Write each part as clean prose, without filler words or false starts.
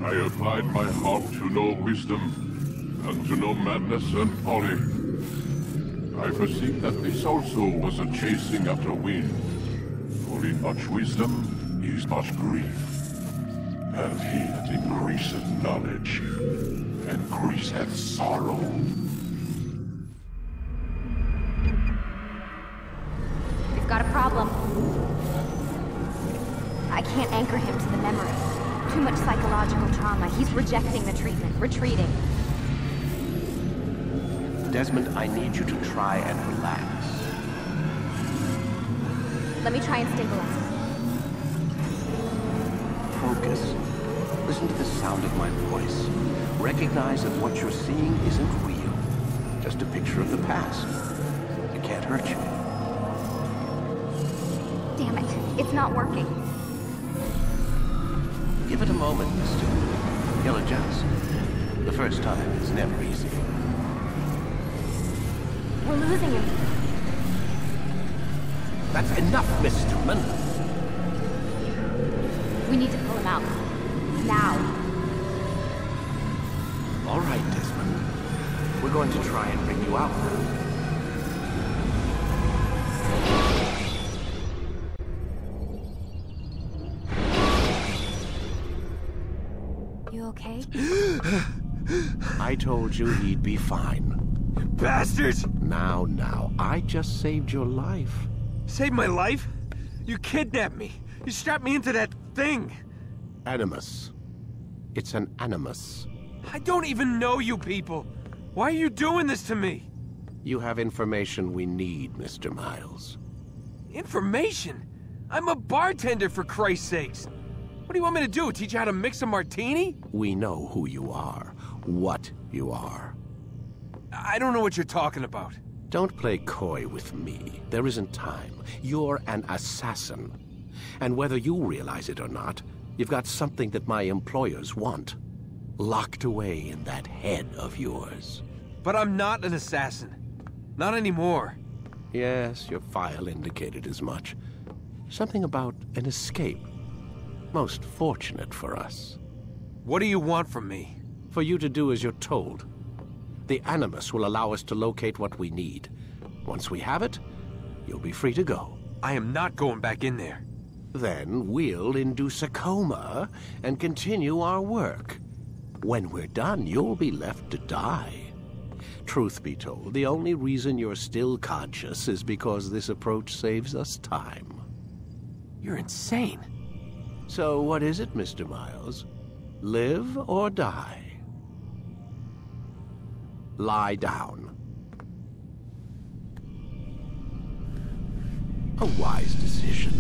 I applied my heart to know wisdom, and to know madness and folly. I foresee that this also was a chasing after wind. For in much wisdom is much grief. And he that increaseth knowledge, increaseth sorrow. We've got a problem. I can't anchor him to the memory. Too much psychological trauma. He's rejecting the treatment, retreating. Desmond, I need you to try and relax. Let me try and stabilize him. Focus. Listen to the sound of my voice. Recognize that what you're seeing isn't real. Just a picture of the past. It can't hurt you. Damn it. It's not working. Give it a moment, mister. He'll adjust. The first time is never easy. We're losing him. That's enough, Miss Stillman. We need to pull him out. Now. All right, Desmond. We're going to try and bring you out now. You okay? I told you he'd be fine. Bastards! Now, I just saved your life. Saved my life? You kidnapped me. You strapped me into that thing. Animus. It's an animus. I don't even know you people. Why are you doing this to me? You have information we need, Mr. Miles. Information? I'm a bartender, for Christ's sakes. What do you want me to do? Teach you how to mix a martini? We know who you are, what you are. I don't know what you're talking about. Don't play coy with me. There isn't time. You're an assassin. And whether you realize it or not, you've got something that my employers want. Locked away in that head of yours. But I'm not an assassin. Not anymore. Yes, your file indicated as much. Something about an escape. Most fortunate for us. What do you want from me? For you to do as you're told. The Animus will allow us to locate what we need. Once we have it, you'll be free to go. I am not going back in there. Then we'll induce a coma and continue our work. When we're done, you'll be left to die. Truth be told, the only reason you're still conscious is because this approach saves us time. You're insane. So what is it, Mr. Miles? Live or die? Lie down. A wise decision.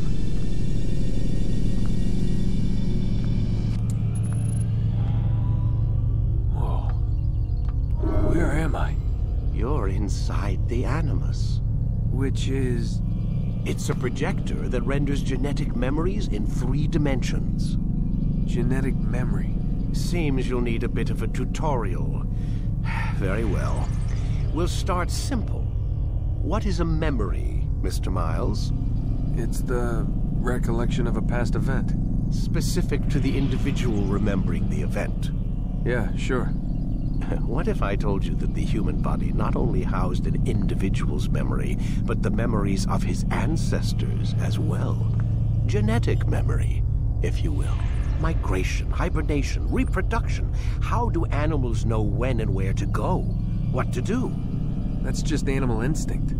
Whoa. Where am I? You're inside the Animus. Which is... It's a projector that renders genetic memories in 3 dimensions. Genetic memory. Seems you'll need a bit of a tutorial. Very well. We'll start simple. What is a memory, Mr. Miles? It's the recollection of a past event. Specific to the individual remembering the event. Yeah, sure. What if I told you that the human body not only housed an individual's memory, but the memories of his ancestors as well? Genetic memory, if you will. Migration, hibernation, reproduction. How do animals know when and where to go? What to do? That's just animal instinct.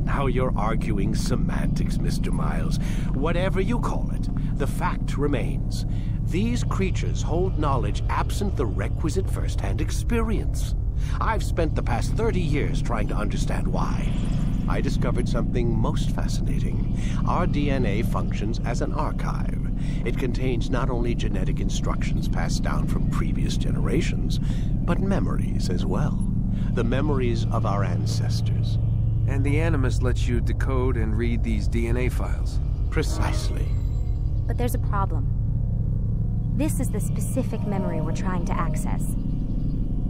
Now you're arguing semantics, Mr. Miles. Whatever you call it, the fact remains. These creatures hold knowledge absent the requisite first-hand experience. I've spent the past 30 years trying to understand why. I discovered something most fascinating. Our DNA functions as an archive. It contains not only genetic instructions passed down from previous generations, but memories as well. The memories of our ancestors. And the Animus lets you decode and read these DNA files. Precisely. But there's a problem. This is the specific memory we're trying to access.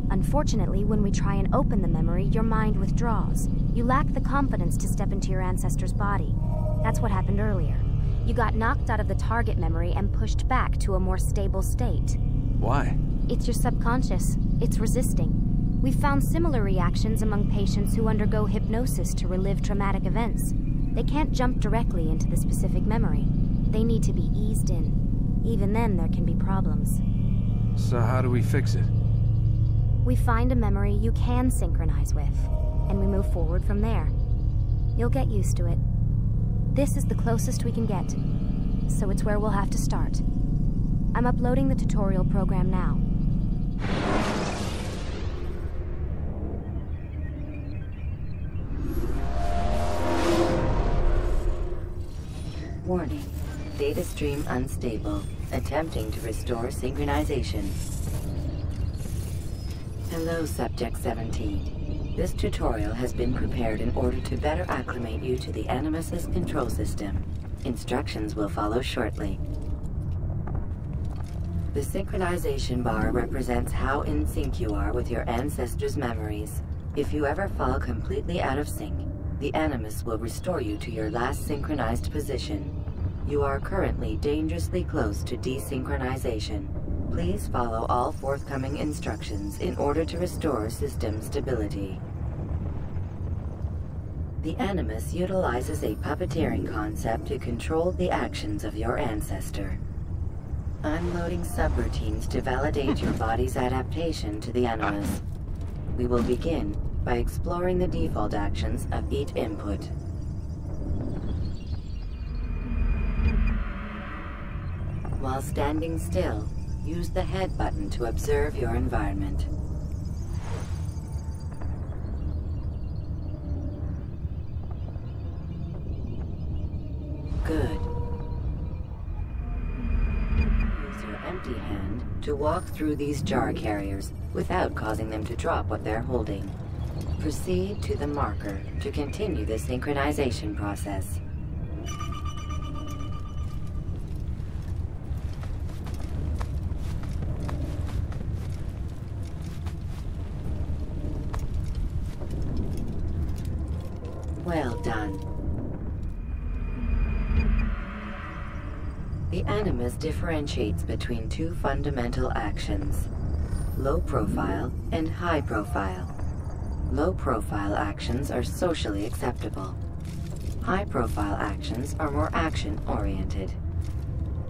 Unfortunately, when we try and open the memory, your mind withdraws. You lack the confidence to step into your ancestor's body. That's what happened earlier. You got knocked out of the target memory and pushed back to a more stable state. Why? It's your subconscious. It's resisting. We've found similar reactions among patients who undergo hypnosis to relive traumatic events. They can't jump directly into the specific memory. They need to be eased in. Even then, there can be problems. So how do we fix it? We find a memory you can synchronize with, and we move forward from there. You'll get used to it. This is the closest we can get, so it's where we'll have to start. I'm uploading the tutorial program now. Warning. Data stream unstable. Attempting to restore synchronization. Hello, Subject 17. This tutorial has been prepared in order to better acclimate you to the Animus's control system. Instructions will follow shortly. The synchronization bar represents how in sync you are with your ancestors' memories. If you ever fall completely out of sync, the Animus will restore you to your last synchronized position. You are currently dangerously close to desynchronization. Please follow all forthcoming instructions in order to restore system stability. The Animus utilizes a puppeteering concept to control the actions of your ancestor. I'm loading subroutines to validate your body's adaptation to the Animus. We will begin by exploring the default actions of each input. While standing still, use the head button to observe your environment. Good. Use your empty hand to walk through these jar carriers without causing them to drop what they're holding. Proceed to the marker to continue the synchronization process. Well done. The Animus differentiates between two fundamental actions: low profile and high profile. Low profile actions are socially acceptable. High profile actions are more action-oriented.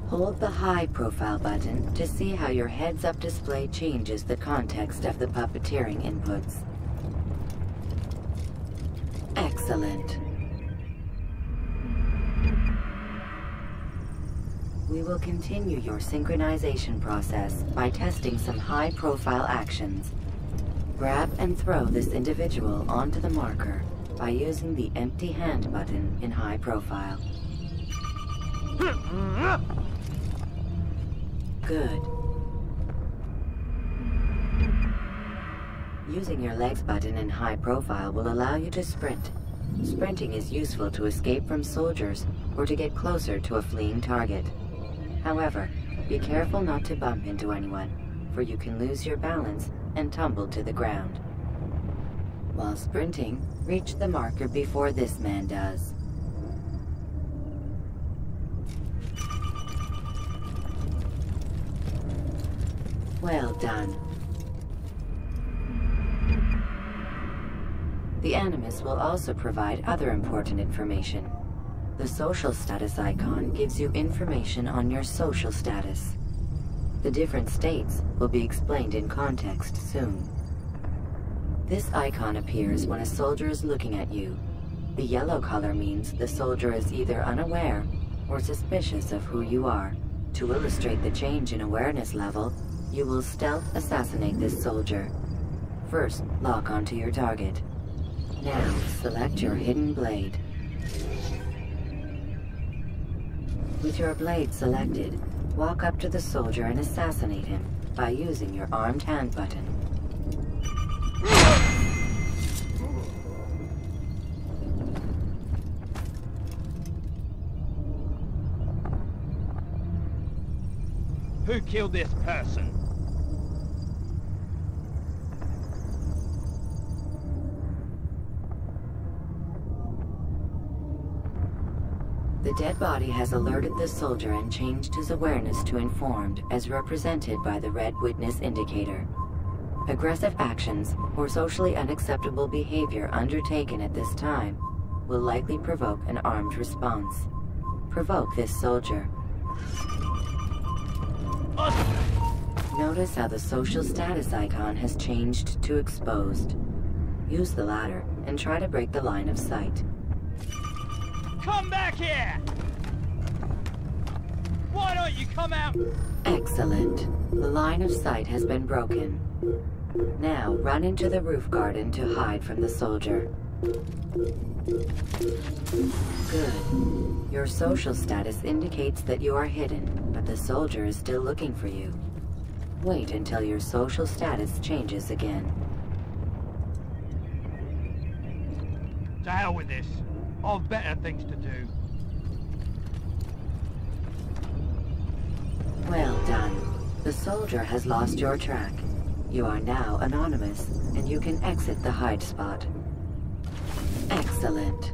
Hold the high profile button to see how your heads-up display changes the context of the puppeteering inputs. Excellent. We will continue your synchronization process by testing some high-profile actions. Grab and throw this individual onto the marker by using the empty hand button in high profile. Good. Using your legs button in high profile will allow you to sprint. Sprinting is useful to escape from soldiers or to get closer to a fleeing target. However, be careful not to bump into anyone, for you can lose your balance and tumble to the ground. While sprinting, reach the marker before this man does. Well done. The Animus will also provide other important information. The social status icon gives you information on your social status. The different states will be explained in context soon. This icon appears when a soldier is looking at you. The yellow color means the soldier is either unaware or suspicious of who you are. To illustrate the change in awareness level, you will stealth assassinate this soldier. First, lock onto your target. Now, select your hidden blade. With your blade selected, walk up to the soldier and assassinate him by using your armed hand button. Who killed this person? The dead body has alerted the soldier and changed his awareness to informed, as represented by the red witness indicator. Aggressive actions or socially unacceptable behavior undertaken at this time will likely provoke an armed response. Provoke this soldier. Notice how the social status icon has changed to exposed. Use the latter and try to break the line of sight. Come back here! Why don't you come out? Excellent. The line of sight has been broken. Now run into the roof garden to hide from the soldier. Good. Your social status indicates that you are hidden, but the soldier is still looking for you. Wait until your social status changes again. To hell with this. I've better things to do. Well done. The soldier has lost your track. You are now anonymous, and you can exit the hide spot. Excellent.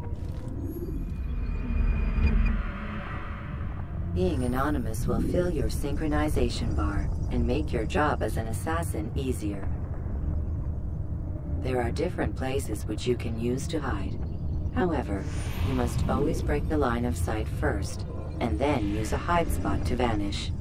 Being anonymous will fill your synchronization bar and make your job as an assassin easier. There are different places which you can use to hide. However, you must always break the line of sight first, and then use a hide spot to vanish.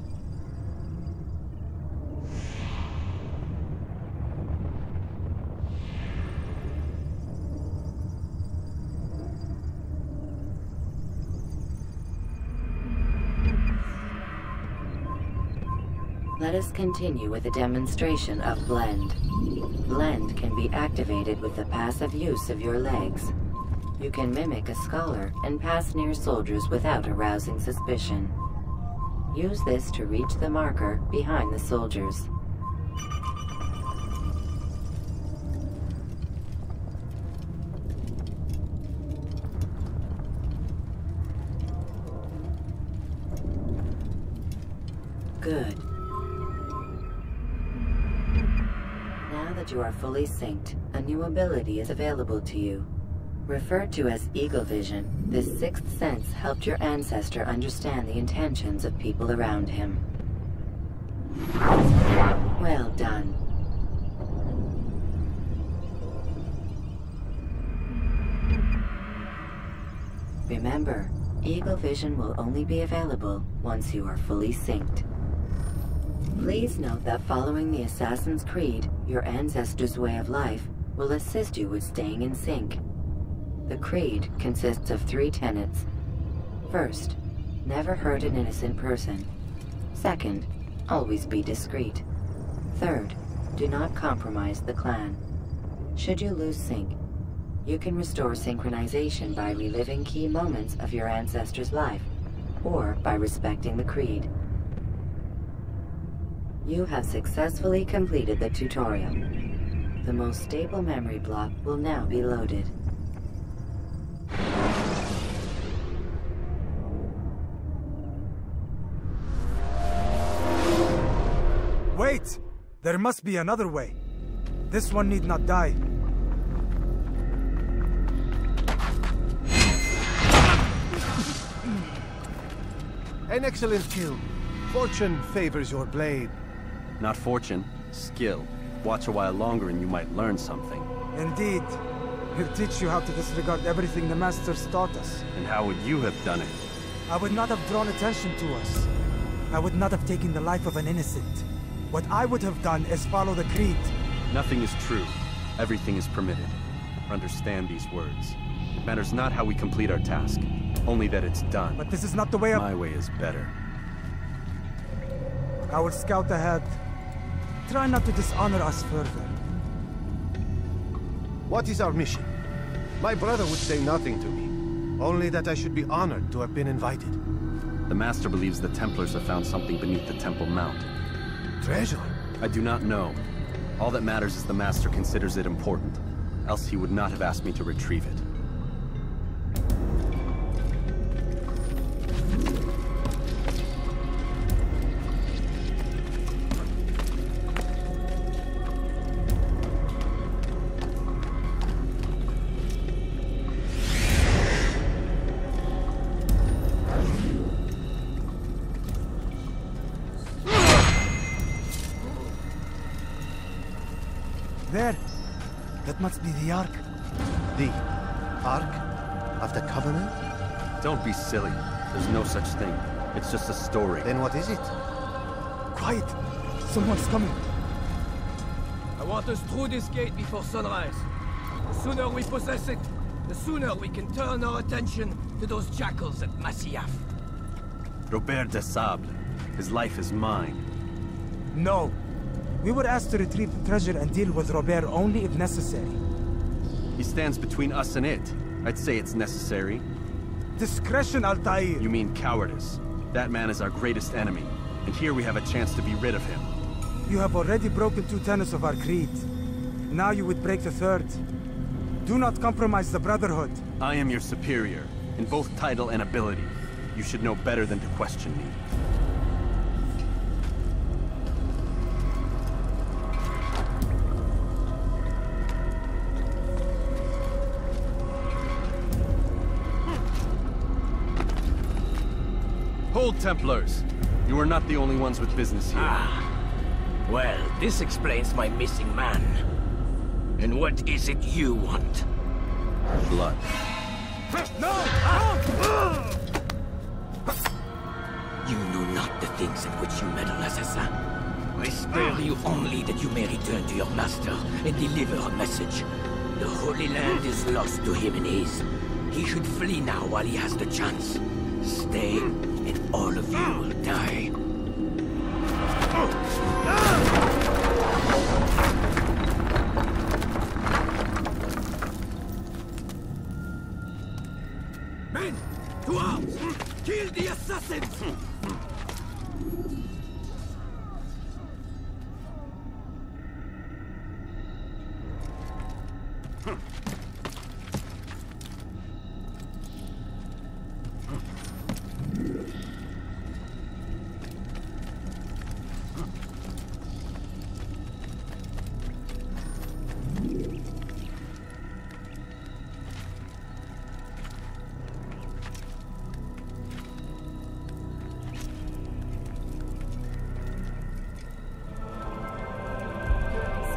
Let us continue with a demonstration of Blend. Blend can be activated with the passive use of your legs. You can mimic a scholar and pass near soldiers without arousing suspicion. Use this to reach the marker behind the soldiers. Good. Now that you are fully synced, a new ability is available to you. Referred to as Eagle Vision, this sixth sense helped your ancestor understand the intentions of people around him. Well done. Remember, Eagle Vision will only be available once you are fully synced. Please note that following the Assassin's Creed, your ancestor's way of life will assist you with staying in sync. The creed consists of 3 tenets. First, never hurt an innocent person. Second, always be discreet. Third, do not compromise the clan. Should you lose sync, you can restore synchronization by reliving key moments of your ancestor's life, or by respecting the creed. You have successfully completed the tutorial. The most stable memory block will now be loaded. Wait! There must be another way. This one need not die. An excellent kill. Fortune favors your blade. Not fortune, skill. Watch a while longer and you might learn something. Indeed. He'll teach you how to disregard everything the Masters taught us. And how would you have done it? I would not have drawn attention to us. I would not have taken the life of an innocent. What I would have done is follow the creed. Nothing is true. Everything is permitted. Understand these words. It matters not how we complete our task, only that it's done. But this is not the way of... My way is better. I will scout ahead. Try not to dishonor us further. What is our mission? My brother would say nothing to me. Only that I should be honored to have been invited. The Master believes the Templars have found something beneath the Temple Mount. Treasure? I do not know. All that matters is the Master considers it important. Else he would not have asked me to retrieve it. there. That must be the Ark. The Ark of the Covenant? Don't be silly. There's no such thing. It's just a story. Then what is it? Quiet! Someone's coming. I want us through this gate before sunrise. The sooner we possess it, the sooner we can turn our attention to those jackals at Masyaf. Robert de Sable. His life is mine. No. We were asked to retrieve the treasure and deal with Robert only if necessary. He stands between us and it. I'd say it's necessary. Discretion, Altaïr! You mean cowardice. That man is our greatest enemy, and here we have a chance to be rid of him. You have already broken 2 tenets of our creed. Now you would break the 3rd. Do not compromise the Brotherhood. I am your superior, in both title and ability. You should know better than to question me. Hold, Templars! You are not the only ones with business here. Well, this explains my missing man. And what is it you want? Blood. No! You know not the things in which you meddle, assassin. I spare you only that you may return to your master and deliver a message. The Holy Land is lost to him and his. He should flee now while he has the chance. Stay, and all of you will die. Men, to arms! Kill the assassins!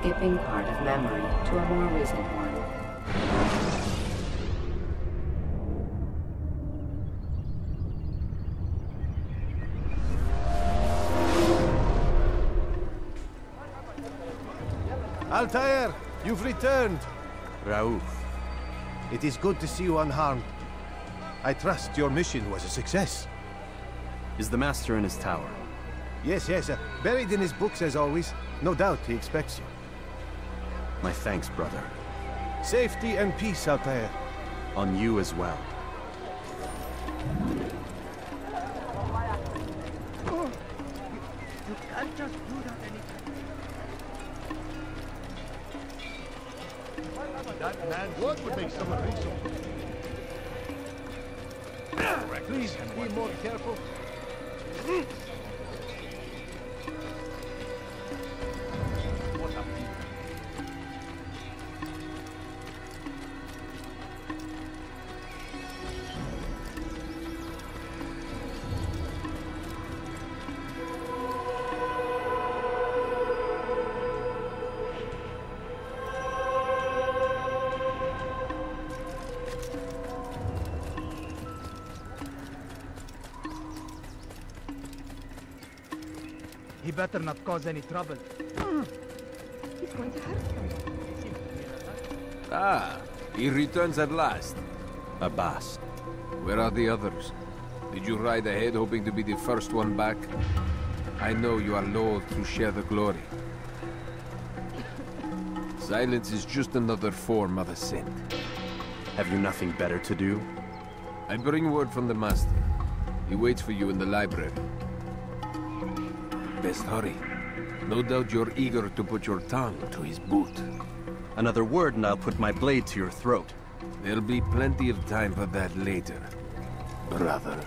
Skipping part of memory to a more recent one. Altaïr, you've returned. Raouf. It is good to see you unharmed. I trust your mission was a success. Is the Master in his tower? Yes, buried in his books as always. No doubt he expects you. My thanks, brother. Safety and peace, Altaïr. On you as well. You can't just do that anytime. That man's word would make someone think so. Please be more careful. What a people. He better not cause any trouble. He's going to hurt someone. Ah, he returns at last. Abbas. Where are the others? Did you ride ahead hoping to be the first one back? I know you are loath to share the glory. Silence is just another form of assent. Have you nothing better to do? I bring word from the Master. He waits for you in the library. Best hurry. No doubt you're eager to put your tongue to his boot. Another word and I'll put my blade to your throat. There'll be plenty of time for that later, brother.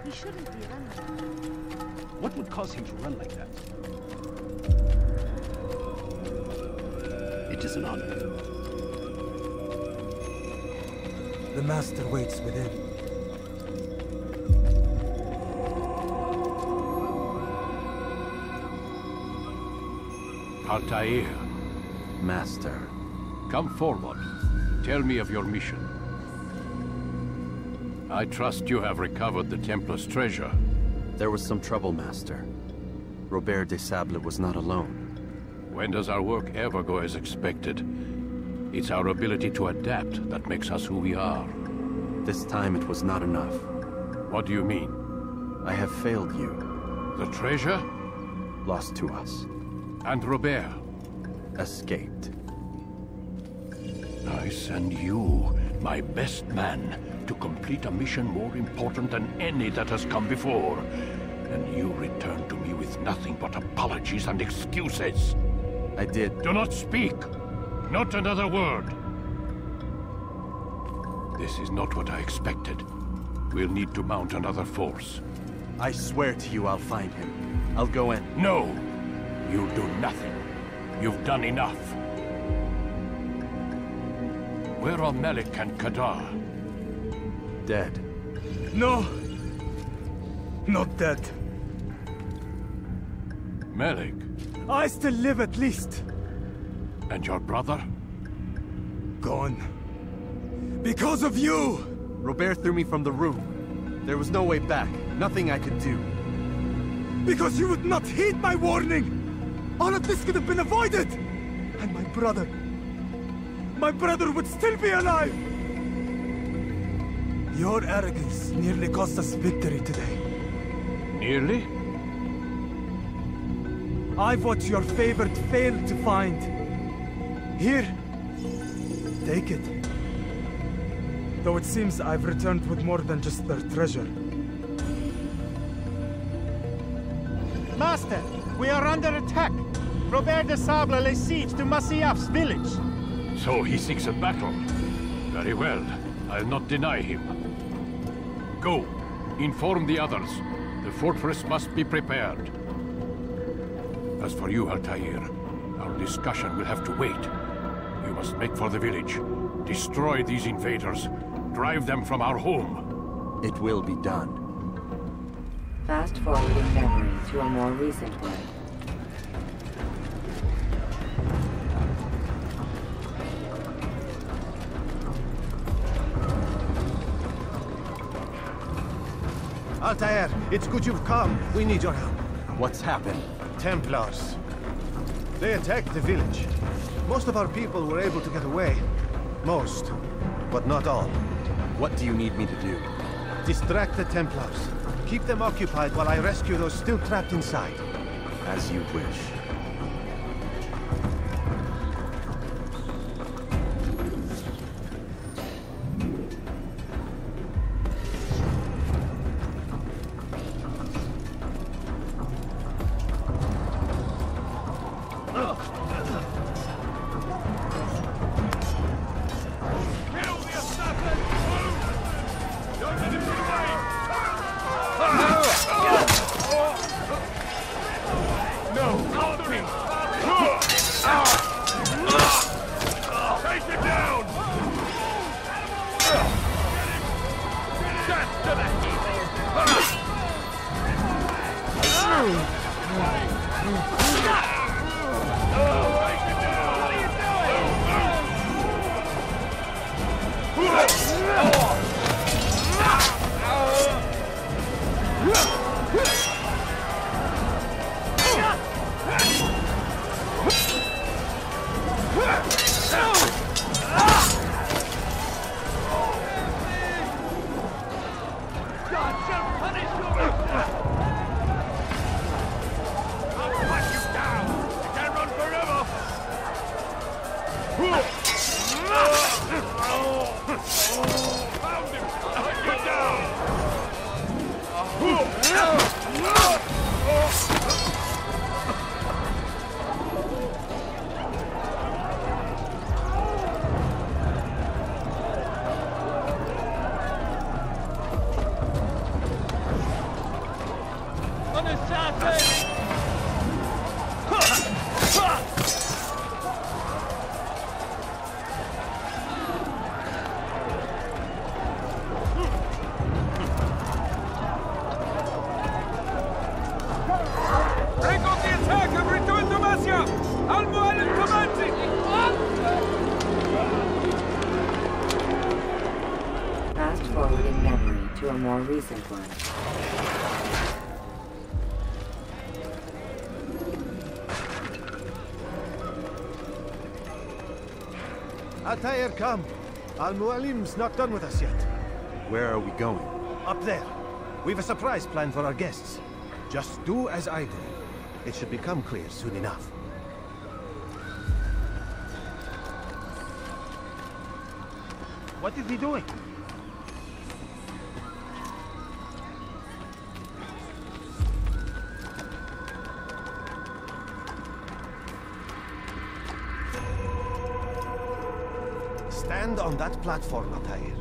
He shouldn't be running. What would cause him to run like that? It is an honor. The Master waits within. Altaïr. Master. Come forward. Tell me of your mission. I trust you have recovered the Templars' treasure. There was some trouble, Master. Robert de Sable was not alone. When does our work ever go as expected? It's our ability to adapt that makes us who we are. This time it was not enough. What do you mean? I have failed you. The treasure? Lost to us. And Robert? Escaped. I send you, my best man, to complete a mission more important than any that has come before. And you return to me with nothing but apologies and excuses. I did. Do not speak! Not another word! This is not what I expected. We'll need to mount another force. I swear to you I'll find him. I'll go in. No! You'll do nothing. You've done enough. Where are Malik and Kadar? Dead. No! Not dead. Malik? I still live at least. And your brother? Gone. Because of you! Robert threw me from the room. There was no way back. Nothing I could do. Because you would not heed my warning! All of this could have been avoided! And my brother would still be alive! Your arrogance nearly cost us victory today. Nearly? I've what your favored failed to find. Here, take it. Though it seems I've returned with more than just their treasure. Master, we are under attack. Robert de Sable lays siege to Masyaf's village. So he seeks a battle. Very well. I'll not deny him. Go. Inform the others. The fortress must be prepared. As for you, Altaïr, our discussion will have to wait. You must make for the village. Destroy these invaders. Drive them from our home. It will be done. Fast-forwarding memory to a more recent one. Altaïr, it's good you've come. We need your help. What's happened? Templars. They attacked the village. Most of our people were able to get away. Most, but not all. What do you need me to do? Distract the Templars. Keep them occupied while I rescue those still trapped inside. As you wish. Break off the attack and return to Masyaf! I'll forward in memory to a more recent one. Altaïr, come. Mualim's not done with us yet. Where are we going? Up there. We've a surprise plan for our guests. Just do as I do. It should become clear soon enough. What is he doing? Stand on that platform, Altaïr.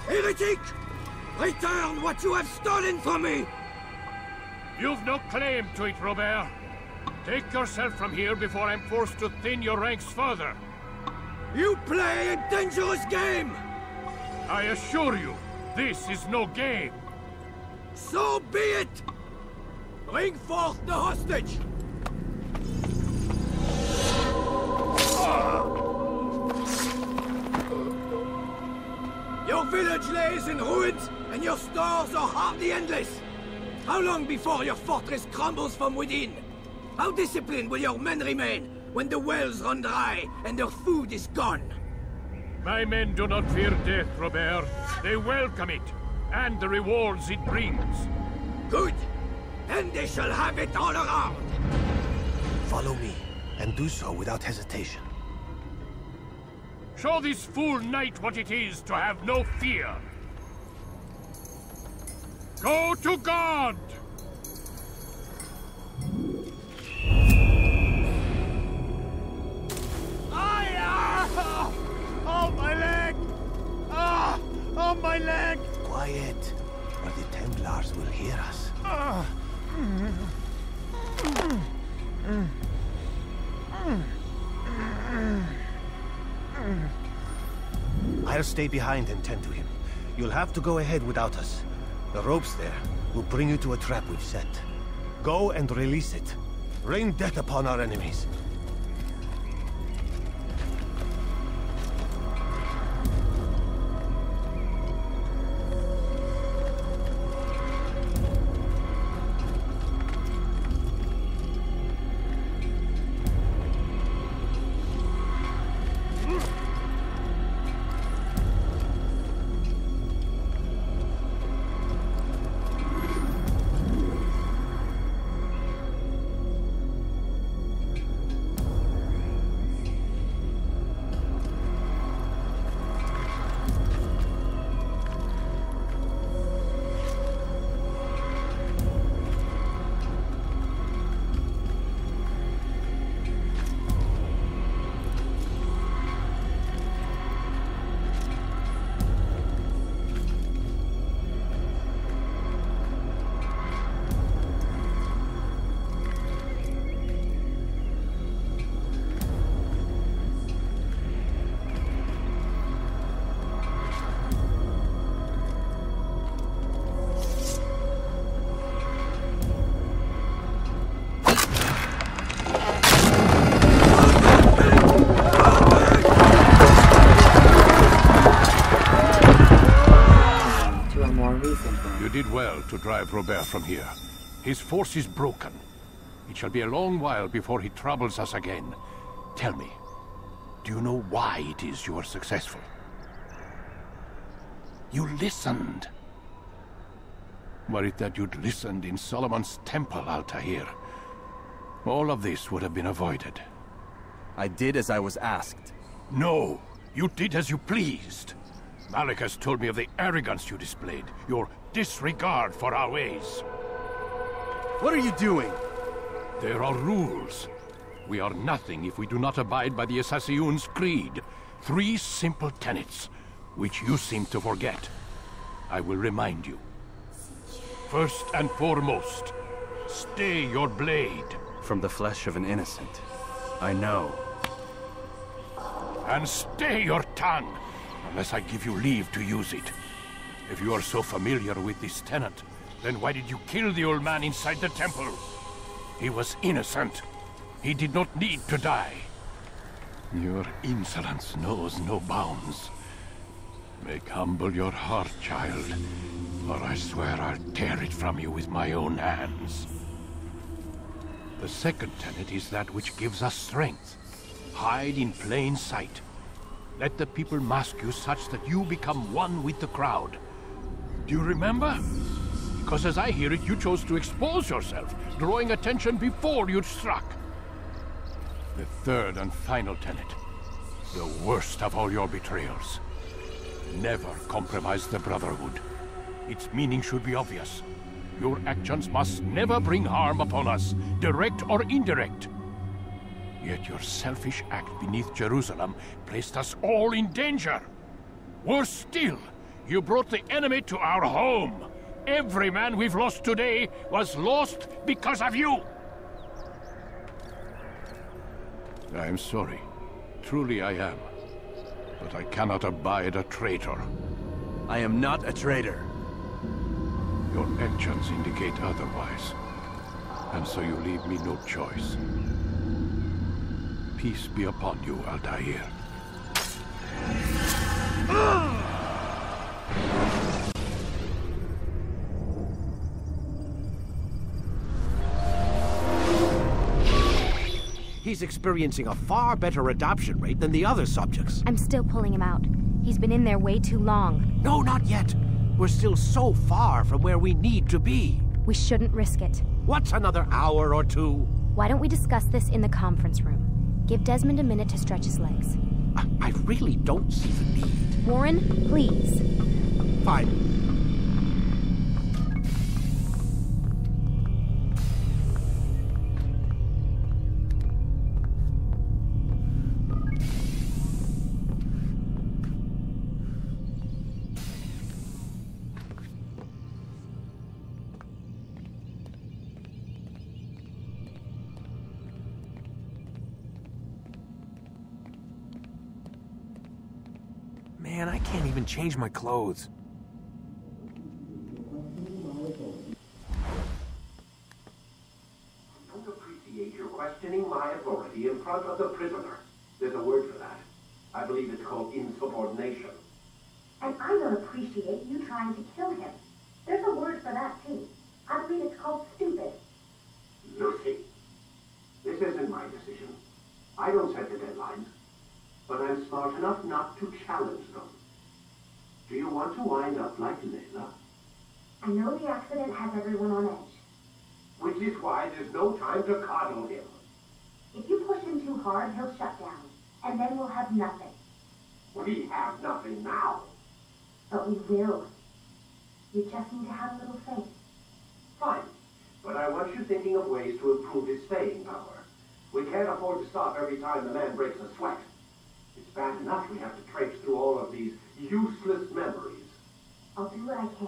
Heretic! Return what you have stolen from me! You've no claim to it, Robert. Take yourself from here before I'm forced to thin your ranks further. You play a dangerous game! I assure you, this is no game. So be it! Bring forth the hostage! Your village lays in ruins, and your stores are hardly endless. How long before your fortress crumbles from within? How disciplined will your men remain when the wells run dry and their food is gone? My men do not fear death, Robert. They welcome it, and the rewards it brings. Good. Then they shall have it all around. Follow me, and do so without hesitation. Show this fool knight what it is to have no fear. Go to God! Oh, my leg! Oh, my leg! Quiet, or the Templars will hear us. I'll stay behind and tend to him. You'll have to go ahead without us. The ropes there will bring you to a trap we've set. Go and release it. Rain death upon our enemies. To drive Robert from here. His force is broken. It shall be a long while before he troubles us again. Tell me, do you know why it is you are successful? You listened. Were it that you'd listened in Solomon's temple, Altaïr, all of this would have been avoided. I did as I was asked. No, you did as you pleased. Malik has told me of the arrogance you displayed, your disregard for our ways. What are you doing? There are rules. We are nothing if we do not abide by the Assassin's creed. 3 simple tenets, which you seem to forget. I will remind you. First and foremost, stay your blade. From the flesh of an innocent. I know. And stay your tongue, unless I give you leave to use it. If you are so familiar with this tenet, then why did you kill the old man inside the temple? He was innocent. He did not need to die. Your insolence knows no bounds. Make humble your heart, child, or I swear I'll tear it from you with my own hands. The second tenet is that which gives us strength. Hide in plain sight. Let the people mask you such that you become one with the crowd. Do you remember? Because as I hear it, you chose to expose yourself, drawing attention before you'd struck. The third and final tenet. The worst of all your betrayals. Never compromise the Brotherhood. Its meaning should be obvious. Your actions must never bring harm upon us, direct or indirect. Yet your selfish act beneath Jerusalem placed us all in danger. Worse still, you brought the enemy to our home. Every man we've lost today was lost because of you. I am sorry. Truly I am. But I cannot abide a traitor. I am not a traitor. Your actions indicate otherwise. And so you leave me no choice. Peace be upon you, Altaïr. He's experiencing a far better adoption rate than the other subjects. I'm still pulling him out. He's been in there way too long. No, not yet. We're still so far from where we need to be. We shouldn't risk it. What's another hour or two? Why don't we discuss this in the conference room? Give Desmond a minute to stretch his legs. I really don't see the need. Warren, please. Fine. Man, I can't even change my clothes. I don't appreciate your questioning my authority in front of the prisoner. There's a word for that. I believe it's called insubordination. And I don't appreciate you trying to kill him. There's a word for that, too. I believe it's called stupid. Lucy, this isn't my decision. I don't set the deadlines. But I'm smart enough not to challenge them. Do you want to wind up like Layla? I know the accident has everyone on edge. Which is why there's no time to coddle him. If you push him too hard, he'll shut down. And then we'll have nothing. We have nothing now. But we will. You just need to have a little faith. Fine. But I want you thinking of ways to improve his staying power. We can't afford to stop every time the man breaks a sweat. It's bad enough we have to traipse through all of these useless memories. I'll do what I can.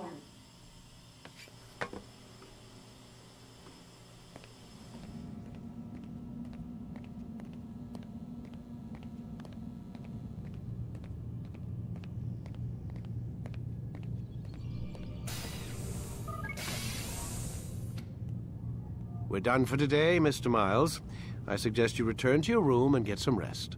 We're done for today, Mr. Miles. I suggest you return to your room and get some rest.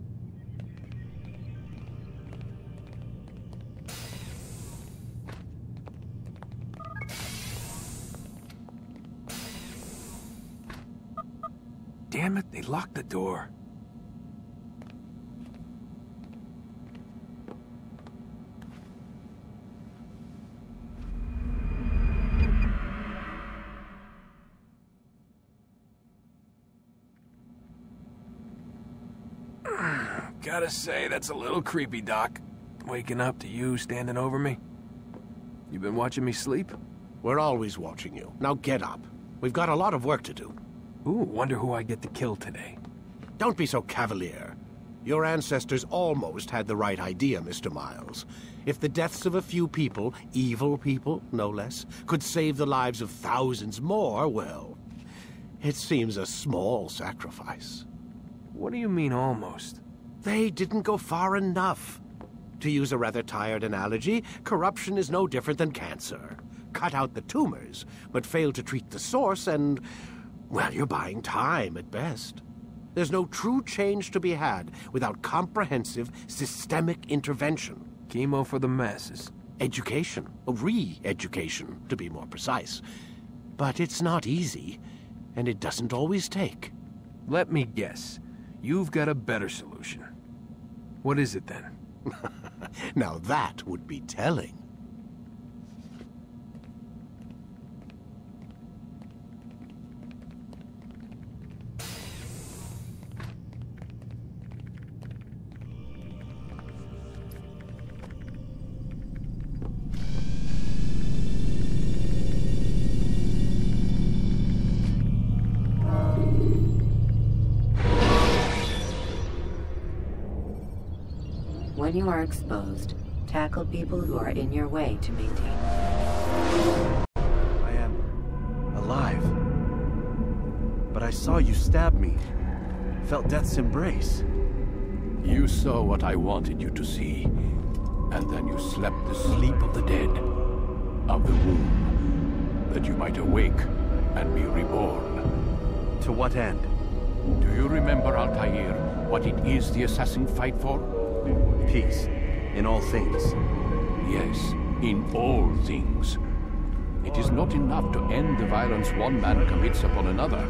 Damn it, they locked the door. Gotta say, that's a little creepy, Doc. Waking up to you standing over me. You been watching me sleep? We're always watching you. Now get up. We've got a lot of work to do. Ooh, wonder who I get to kill today. Don't be so cavalier. Your ancestors almost had the right idea, Mr. Miles. If the deaths of a few people, evil people, no less, could save the lives of thousands more, well, it seems a small sacrifice. What do you mean, almost? They didn't go far enough. To use a rather tired analogy, corruption is no different than cancer. Cut out the tumors, but fail to treat the source and, well, you're buying time at best. There's no true change to be had without comprehensive, systemic intervention. Chemo for the masses. Education. Re-education, to be more precise. But it's not easy, and it doesn't always take. Let me guess. You've got a better solution. What is it, then? Now that would be telling. When you are exposed, tackle people who are in your way to maintain. I am alive. But I saw you stab me. Felt death's embrace. You saw what I wanted you to see. And then you slept the sleep of the dead. Of the womb. That you might awake and be reborn. To what end? Do you remember, Altaïr, what it is the assassin fight for? Peace. In all things. Yes, in all things. It is not enough to end the violence one man commits upon another.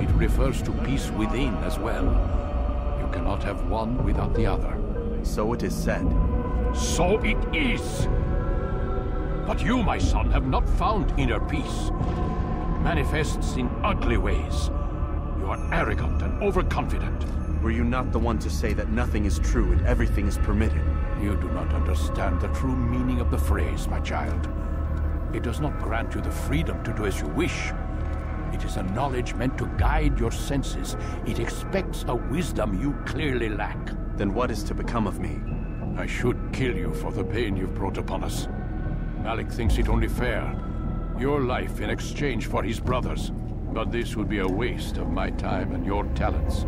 It refers to peace within as well. You cannot have one without the other. So it is said. So it is! But you, my son, have not found inner peace. It manifests in ugly ways. You are arrogant and overconfident. Were you not the one to say that nothing is true and everything is permitted? You do not understand the true meaning of the phrase, my child. It does not grant you the freedom to do as you wish. It is a knowledge meant to guide your senses. It expects a wisdom you clearly lack. Then what is to become of me? I should kill you for the pain you've brought upon us. Malik thinks it only fair. Your life in exchange for his brother's. But this would be a waste of my time and your talents.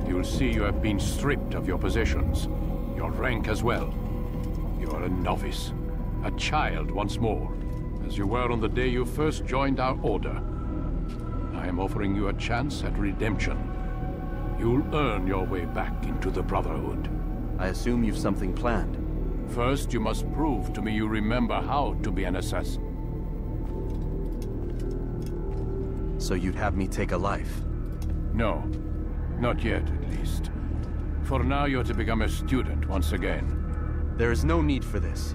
You will see you have been stripped of your possessions, your rank as well. You are a novice, a child once more, as you were on the day you first joined our order. I am offering you a chance at redemption. You'll earn your way back into the Brotherhood. I assume you've something planned. First, you must prove to me you remember how to be an assassin. So you'd have me take a life? No. Not yet, at least. For now, you're to become a student once again. There is no need for this.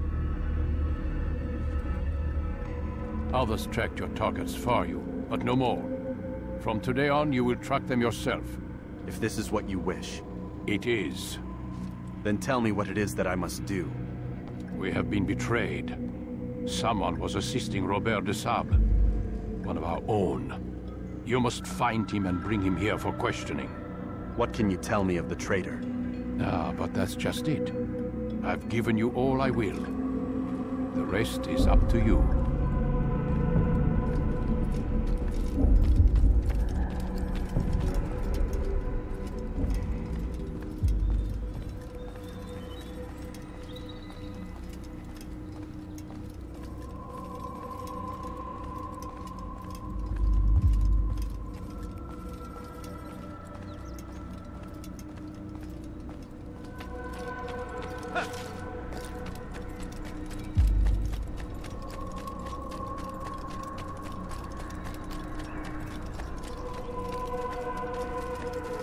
Others tracked your targets for you, but no more. From today on, you will track them yourself. If this is what you wish. It is. Then tell me what it is that I must do. We have been betrayed. Someone was assisting Robert de Sable, one of our own. You must find him and bring him here for questioning. What can you tell me of the traitor? Ah, but that's just it. I've given you all I will. The rest is up to you.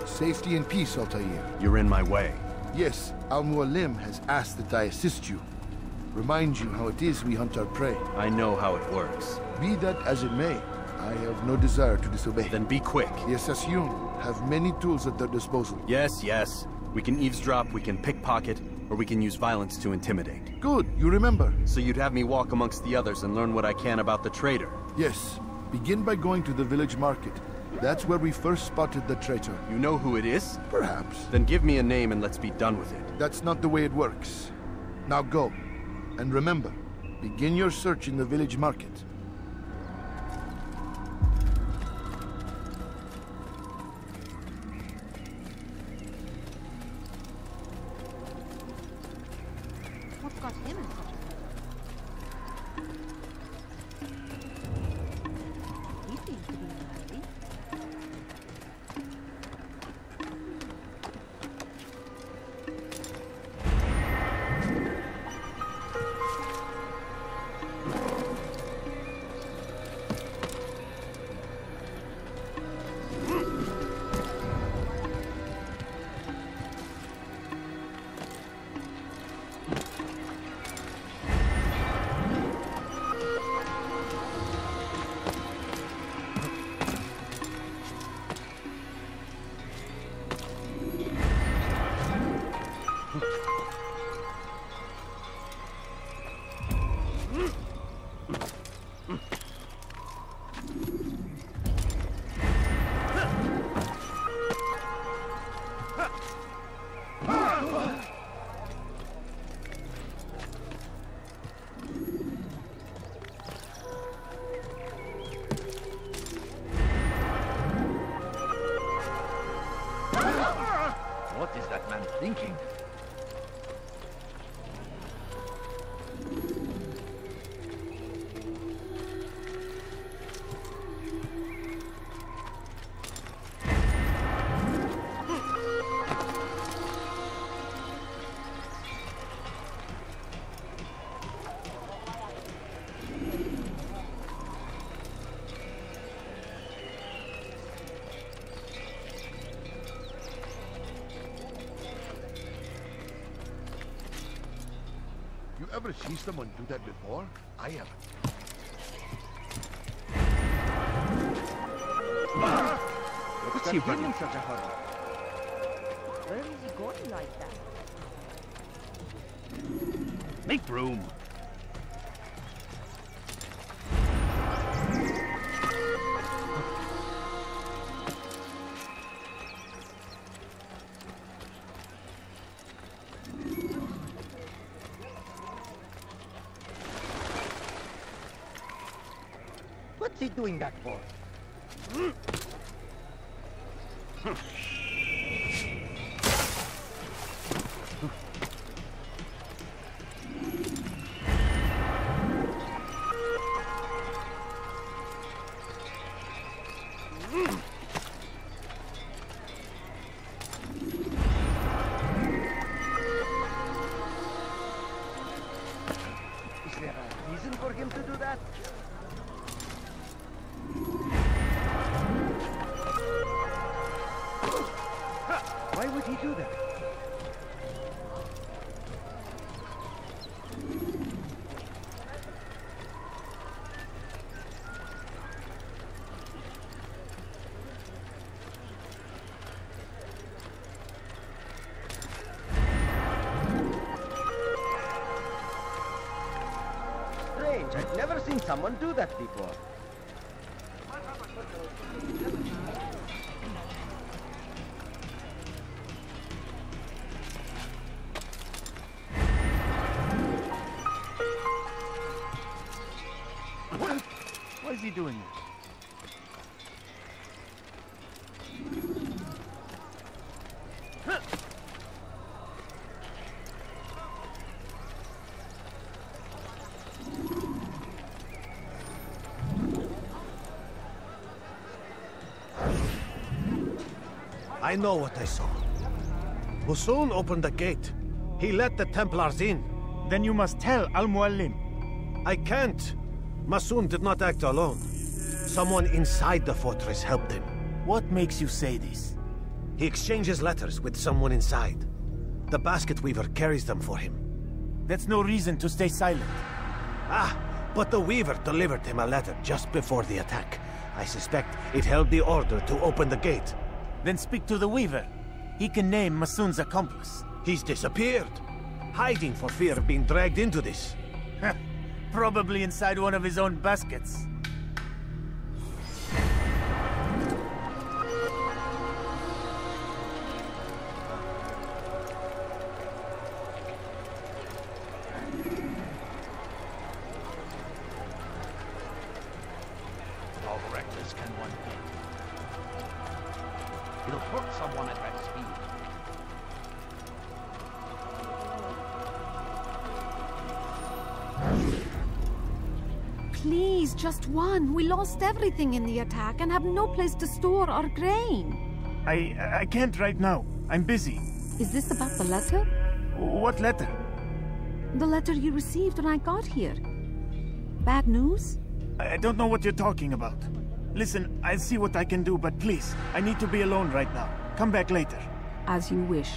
Safety and peace, Altaïr. You're in my way. Yes, Mualim has asked that I assist you. Remind you how it is we hunt our prey. I know how it works. Be that as it may, I have no desire to disobey. Then be quick. The Assassin have many tools at their disposal. Yes, yes. We can eavesdrop, we can pickpocket, or we can use violence to intimidate. Good, you remember. So you'd have me walk amongst the others and learn what I can about the traitor? Yes. Begin by going to the village market. That's where we first spotted the traitor. You know who it is? Perhaps. Then give me a name and let's be done with it. That's not the way it works. Now go. And remember, begin your search in the village market. What got him in such a hurry? He seems to be in a hurry. You ever see someone do that before? I haven't. What's he running in such a hurry? Where is he going like that? Make room. What's he doing that for? Is there a reason for him to do that? Why would he do that? Strange, I've never seen someone do that before. Why is he doing this? I know what I saw. Mualim opened the gate. He let the Templars in. Then you must tell Al-Mualim. I can't. Mualim did not act alone. Someone inside the fortress helped him. What makes you say this? He exchanges letters with someone inside. The basket weaver carries them for him. That's no reason to stay silent. Ah, but the weaver delivered him a letter just before the attack. I suspect it held the order to open the gate. Then speak to the weaver. He can name Mualim's accomplice. He's disappeared. Hiding for fear of being dragged into this. Probably inside one of his own baskets. How reckless can one be? He'll hurt someone at that speed. Please, just one. We lost everything in the attack and have no place to store our grain. I can't right now. I'm busy. Is this about the letter? What letter? The letter you received when I got here. Bad news? I don't know what you're talking about. Listen, I'll see what I can do, but please, I need to be alone right now. Come back later. As you wish.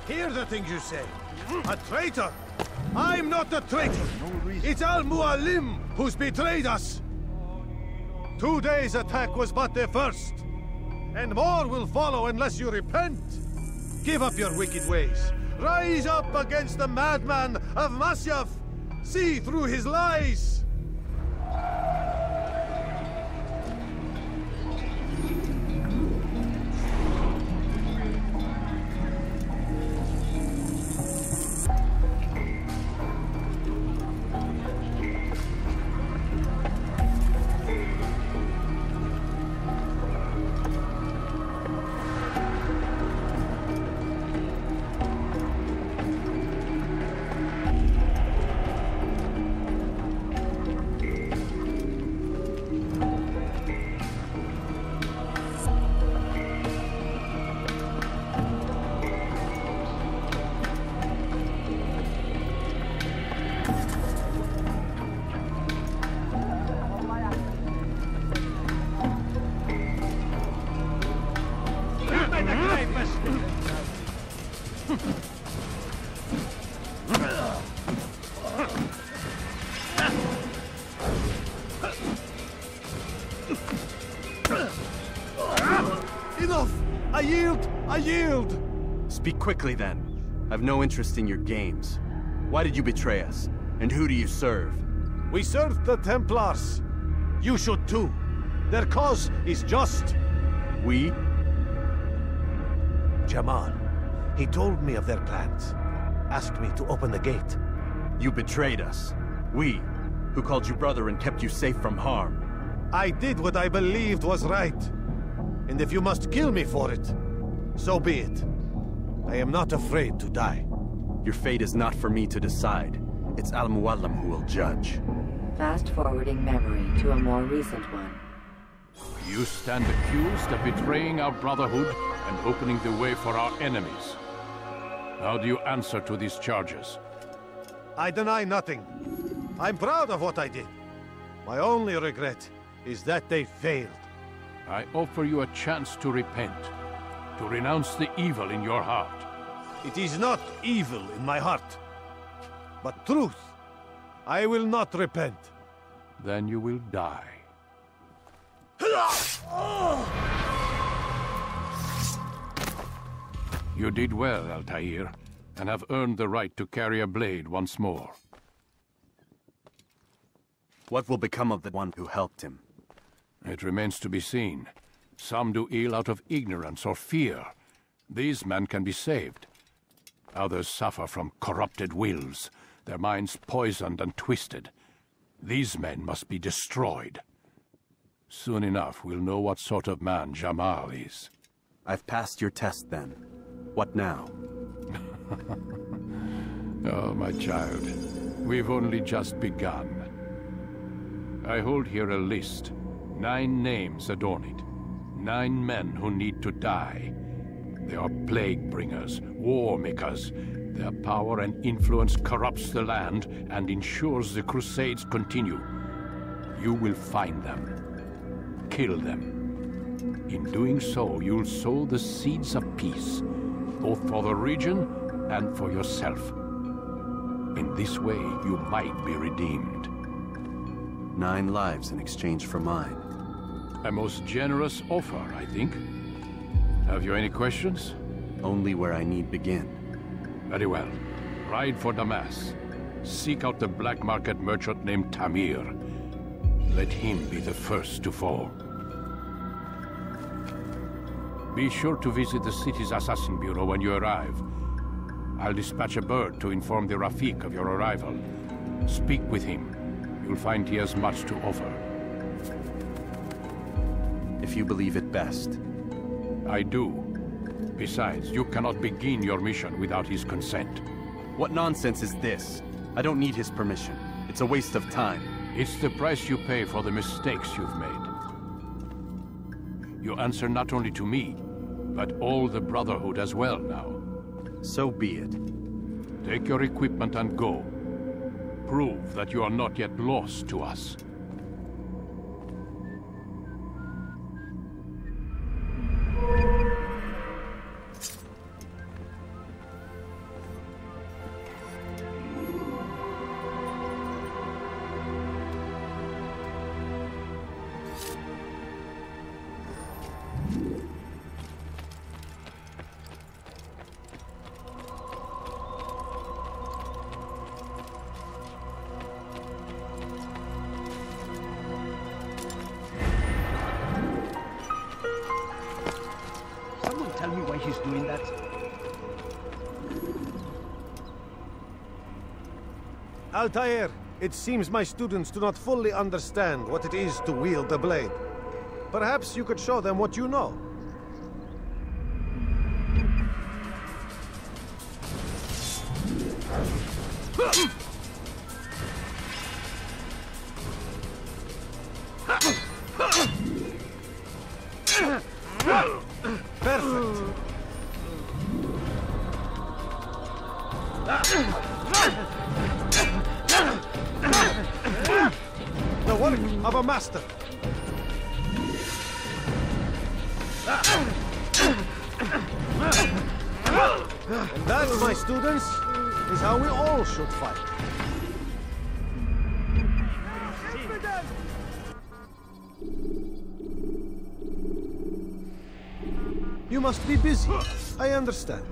Hear the things you say. A traitor! I'm not a traitor! It's Al-Mualim who's betrayed us! Today's attack was but the first. And more will follow unless you repent. Give up your wicked ways. Rise up against the madman of Masyaf. See through his lies. Enough! I yield! I yield! Speak quickly, then. I've no interest in your games. Why did you betray us? And who do you serve? We serve the Templars. You should too. Their cause is just. We? Jamal. He told me of their plans. Asked me to open the gate. You betrayed us. We, who called you brother and kept you safe from harm. I did what I believed was right. And if you must kill me for it, so be it. I am not afraid to die. Your fate is not for me to decide. It's Al-Mualim who will judge. Fast-forwarding memory to a more recent one. You stand accused of betraying our brotherhood and opening the way for our enemies. How do you answer to these charges? I deny nothing. I'm proud of what I did. My only regret is that they failed. I offer you a chance to repent, to renounce the evil in your heart. It is not evil in my heart, but truth. I will not repent. Then you will die. You did well, Altaïr, and have earned the right to carry a blade once more. What will become of the one who helped him? It remains to be seen. Some do ill out of ignorance or fear. These men can be saved. Others suffer from corrupted wills, their minds poisoned and twisted. These men must be destroyed. Soon enough, we'll know what sort of man Jamal is. I've passed your test, then. What now? Oh, my child. We've only just begun. I hold here a list. 9 names adorn it. 9 men who need to die. They are plague bringers, war makers. Their power and influence corrupts the land and ensures the Crusades continue. You will find them. Kill them. In doing so, you'll sow the seeds of peace, both for the region and for yourself. In this way, you might be redeemed. 9 lives in exchange for mine. A most generous offer, I think. Have you any questions? Only where I need begin. Very well. Ride for Damascus. Seek out the black market merchant named Tamir. Let him be the first to fall. Be sure to visit the city's assassin bureau when you arrive. I'll dispatch a bird to inform the Rafiq of your arrival. Speak with him. You'll find he has much to offer. If you believe it best. I do. Besides, you cannot begin your mission without his consent. What nonsense is this? I don't need his permission. It's a waste of time. It's the price you pay for the mistakes you've made. You answer not only to me, but all the Brotherhood as well now. So be it. Take your equipment and go. Prove that you are not yet lost to us. Tell me why he's doing that. Altaïr, it seems my students do not fully understand what it is to wield the blade. Perhaps you could show them what you know. Perfect. The work of a master. And that, my students, is how we all should fight. You must be busy. I understand.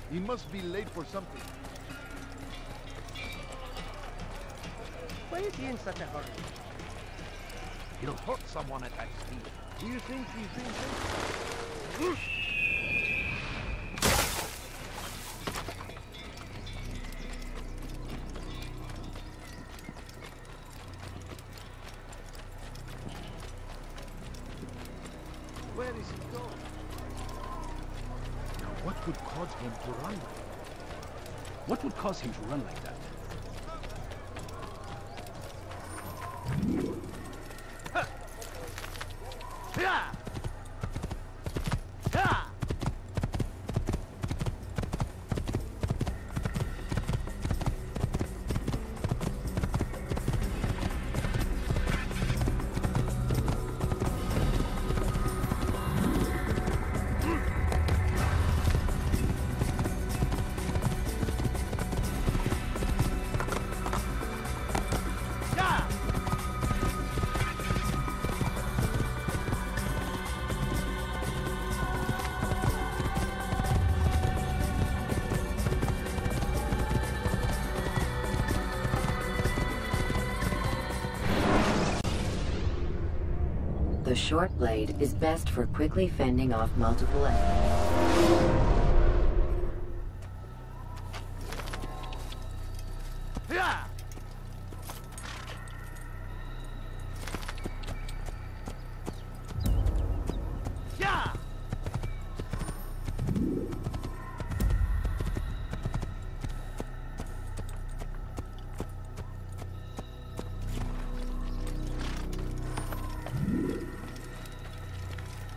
He must be late for something. Why is he in such a hurry? He'll hurt someone at that speed. Do you think he's being safe? Where is he going? What would cause him to run? What would cause him to run like that? The short blade is best for quickly fending off multiple enemies.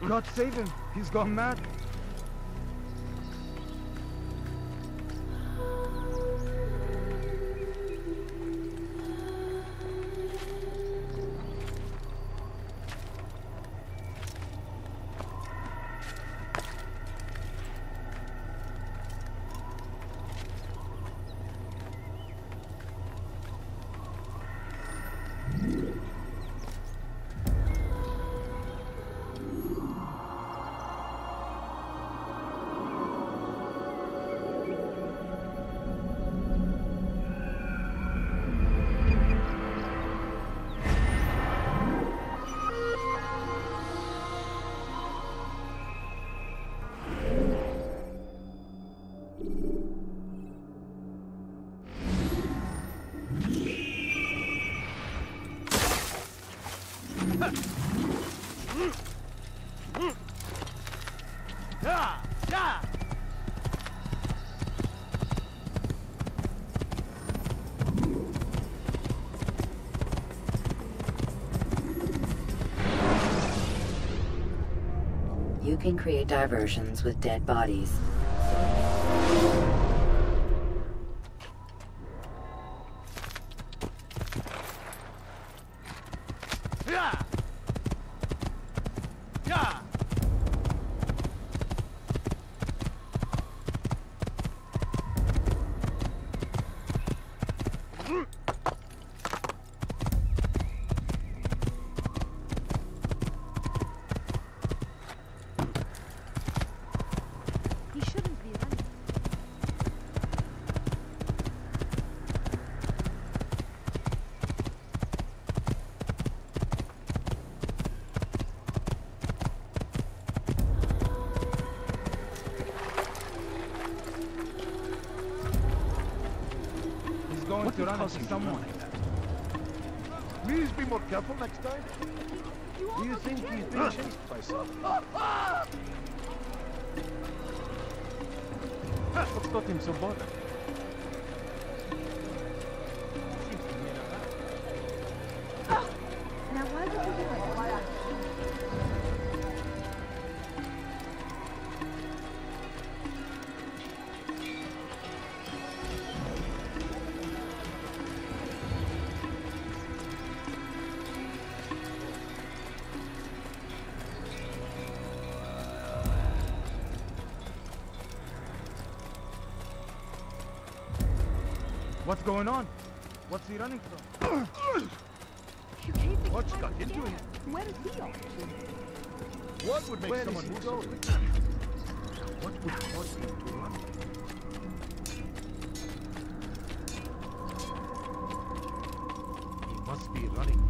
God save him. He's gone mad. You can create diversions with dead bodies. What would cause him someone like that? Please be more careful next time. Do you think he's being chased by someone? What's got him so bothered? Now why would you do it? What's going on? What's he running from? What's got into him? Where is he off to? What would make someone move so like that? What would cause him to run? He must be running